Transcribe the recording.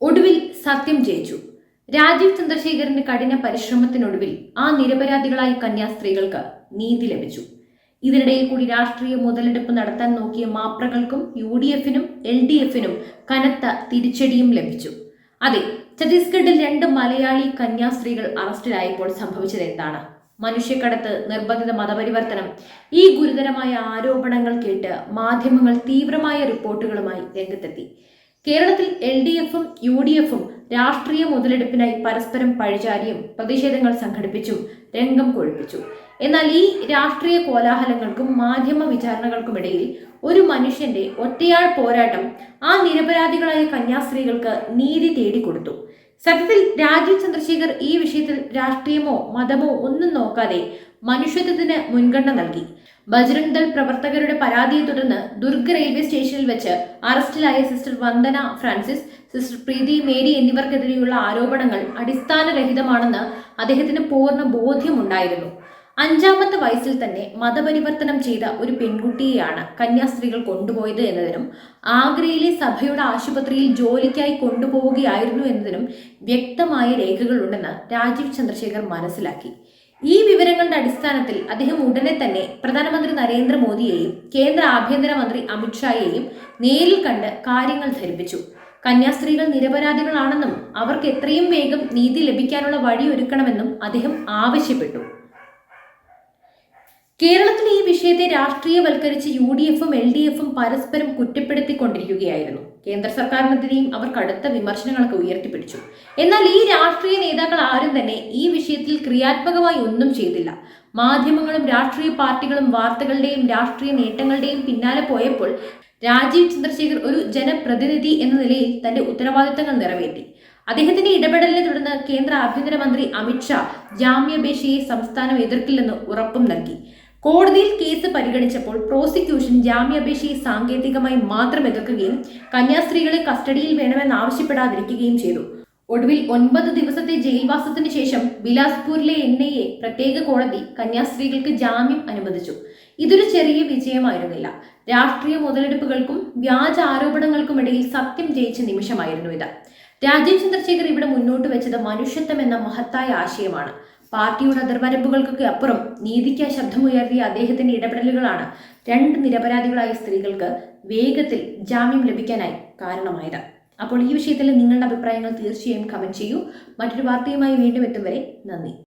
ഒടുവിൽ സത്യം ജയിച്ചു. രാജീവ് ചന്ദ്രശേഖറിന്റെ കഠിന പരിശ്രമത്തിനൊടുവിൽ ആ നിരപരാധികളായ കന്യാസ്ത്രീകൾക്ക് നീതി ലഭിച്ചു. ഇതിനിടയിൽ കൂടി രാഷ്ട്രീയ മുതലെടുപ്പ് നടത്താൻ നോക്കിയ മാപ്രകൾക്കും UDF-നും LDF-നും കനത്ത തിരിച്ചടിയും ലഭിച്ചു. അതെ, ഛത്തീസ്ഗഡിൽ 2 മലയാളി കന്യാസ്ത്രീകൾ അറസ്റ്റിലായപ്പോൾ സംഭവിച്ചത് എന്താണ്? മനുഷ്യക്കടത്ത്, നിർബന്ധിത മതപരിവർത്തനം, ഈ ഗുരുതരമായ ആരോപണങ്ങൾ കേട്ട് മാധ്യമങ്ങൾ തീവ്രമായ റിപ്പോർട്ടുകളുമായി രംഗത്തെത്തി. കേരളത്തിൽ LDF-ഉം UDF-ഉം രാഷ്ട്രീയ മുതലെടുപ്പിനായി പരസ്പരം പഴിചാരിയും പ്രതിഷേധങ്ങൾ സംഘടിപ്പിച്ചും രംഗം കൊഴുപ്പിച്ചു. എന്നാൽ ഈ രാഷ്ട്രീയ കോലാഹലങ്ങൾക്കും മാധ്യമ വിചാരണകൾക്കുമിടയിൽ ഒരു മനുഷ്യന്റെ ഒറ്റയാൾ പോരാട്ടം ആ നിരപരാധികളായ കന്യാസ്ത്രീകൾക്ക് നീതി തേടിക്കൊടുത്തു. സത്യത്തിൽ രാജീവ് ചന്ദ്രശേഖർ ഈ വിഷയത്തിൽ രാഷ്ട്രീയമോ മതമോ ഒന്നും നോക്കാതെ മനുഷ്യത്വത്തിന് മുൻഗണന നൽകി. ബജ്രംഗ് ദൾ പ്രവർത്തകരുടെ പരാതിയെ തുടർന്ന് ദുർഗ് റെയിൽവേ സ്റ്റേഷനിൽ വെച്ച് അറസ്റ്റിലായ സിസ്റ്റർ വന്ദന ഫ്രാൻസിസ്, സിസ്റ്റർ പ്രീതി മേരി എന്നിവർക്കെതിരെയുള്ള ആരോപണങ്ങൾ അടിസ്ഥാനരഹിതമാണെന്ന് അദ്ദേഹത്തിന് പൂർണ്ണ ബോധ്യമുണ്ടായിരുന്നു. 5-ാമത്തെ വയസ്സിൽ തന്നെ മതപരിവർത്തനം ചെയ്ത ഒരു പെൺകുട്ടിയെയാണ് കന്യാസ്ത്രീകൾ കൊണ്ടുപോയത് എന്നതിനും ആഗ്രയിലെ സഭയുടെ ആശുപത്രിയിൽ ജോലിക്കായി കൊണ്ടുപോവുകയായിരുന്നു എന്നതിനും വ്യക്തമായ രേഖകളുണ്ടെന്ന് രാജീവ് ചന്ദ്രശേഖർ മനസ്സിലാക്കി. ഈ വിവരങ്ങളുടെ അടിസ്ഥാനത്തിൽ അദ്ദേഹം ഉടനെ തന്നെ പ്രധാനമന്ത്രി നരേന്ദ്രമോദിയെയും കേന്ദ്ര ആഭ്യന്തരമന്ത്രി അമിത്ഷായെയും നേരിൽ കണ്ട് കാര്യങ്ങൾ ധരിപ്പിച്ചു. കന്യാസ്ത്രീകൾ നിരപരാധികളാണെന്നും അവർക്ക് എത്രയും വേഗം നീതി ലഭിക്കാനുള്ള വഴിയൊരുക്കണമെന്നും അദ്ദേഹം ആവശ്യപ്പെട്ടു. കേരളത്തിൽ ഈ വിഷയത്തെ രാഷ്ട്രീയവൽക്കരിച്ച് UDF-ഉം LDF-ഉം പരസ്പരം കുറ്റപ്പെടുത്തിക്കൊണ്ടിരിക്കുകയായിരുന്നു. കേന്ദ്ര സർക്കാരിനെതിരെയും അവർ കടുത്ത വിമർശനങ്ങളൊക്കെ ഉയർത്തിപ്പിടിച്ചു. എന്നാൽ ഈ രാഷ്ട്രീയ നേതാക്കൾ ആരും തന്നെ ഈ വിഷയത്തിൽ ക്രിയാത്മകമായി ഒന്നും ചെയ്തില്ല. മാധ്യമങ്ങളും രാഷ്ട്രീയ പാർട്ടികളും വാർത്തകളുടെയും രാഷ്ട്രീയ നേട്ടങ്ങളുടെയും പിന്നാലെ പോയപ്പോൾ രാജീവ് ചന്ദ്രശേഖർ ഒരു ജനപ്രതിനിധി എന്ന നിലയിൽ തന്റെ ഉത്തരവാദിത്തങ്ങൾ നിറവേറ്റി. അദ്ദേഹത്തിന്റെ ഇടപെടലിനെ തുടർന്ന് കേന്ദ്ര ആഭ്യന്തരമന്ത്രി അമിത്ഷാ ജാമ്യാപേക്ഷയെ സംസ്ഥാനം എതിർക്കില്ലെന്ന് ഉറപ്പും നൽകി. കോടതിയിൽ കേസ് പരിഗണിച്ചപ്പോൾ പ്രോസിക്യൂഷൻ ജാമ്യാപേക്ഷയെ സാങ്കേതികമായി മാത്രം എതിർക്കുകയും കന്യാസ്ത്രീകളെ കസ്റ്റഡിയിൽ വേണമെന്നാവശ്യപ്പെടാതിരിക്കുകയും ചെയ്തു. ഒടുവിൽ 9 ദിവസത്തെ ജയിൽവാസത്തിന് ശേഷം ബിലാസ്പൂരിലെ NIA പ്രത്യേക കോടതി കന്യാസ്ത്രീകൾക്ക് ജാമ്യം അനുവദിച്ചു. ഇതൊരു ചെറിയ വിജയമായിരുന്നില്ല. രാഷ്ട്രീയ മുതലെടുപ്പുകൾക്കും വ്യാജ ആരോപണങ്ങൾക്കുമിടയിൽ സത്യം ജയിച്ച നിമിഷമായിരുന്നു ഇത്. രാജീവ് ചന്ദ്രശേഖർ ഇവിടെ മുന്നോട്ട് വെച്ചത് മനുഷ്യത്വം എന്ന മഹത്തായ ആശയമാണ്. പാർട്ടിയുടെ അതിർവരമ്പുകൾക്കൊക്കെ അപ്പുറം നീതിക്കായി ശബ്ദമുയർത്തിയ അദ്ദേഹത്തിന്റെ ഇടപെടലുകളാണ് 2 നിരപരാധികളായ സ്ത്രീകൾക്ക് വേഗത്തിൽ ജാമ്യം ലഭിക്കാനായി കാരണമായത്. അപ്പോൾ ഈ വിഷയത്തിൽ നിങ്ങളുടെ അഭിപ്രായങ്ങൾ തീർച്ചയായും കമന്റ് ചെയ്യൂ. മറ്റൊരു വാർത്തയുമായി വീണ്ടും എത്തും വരെ നന്ദി.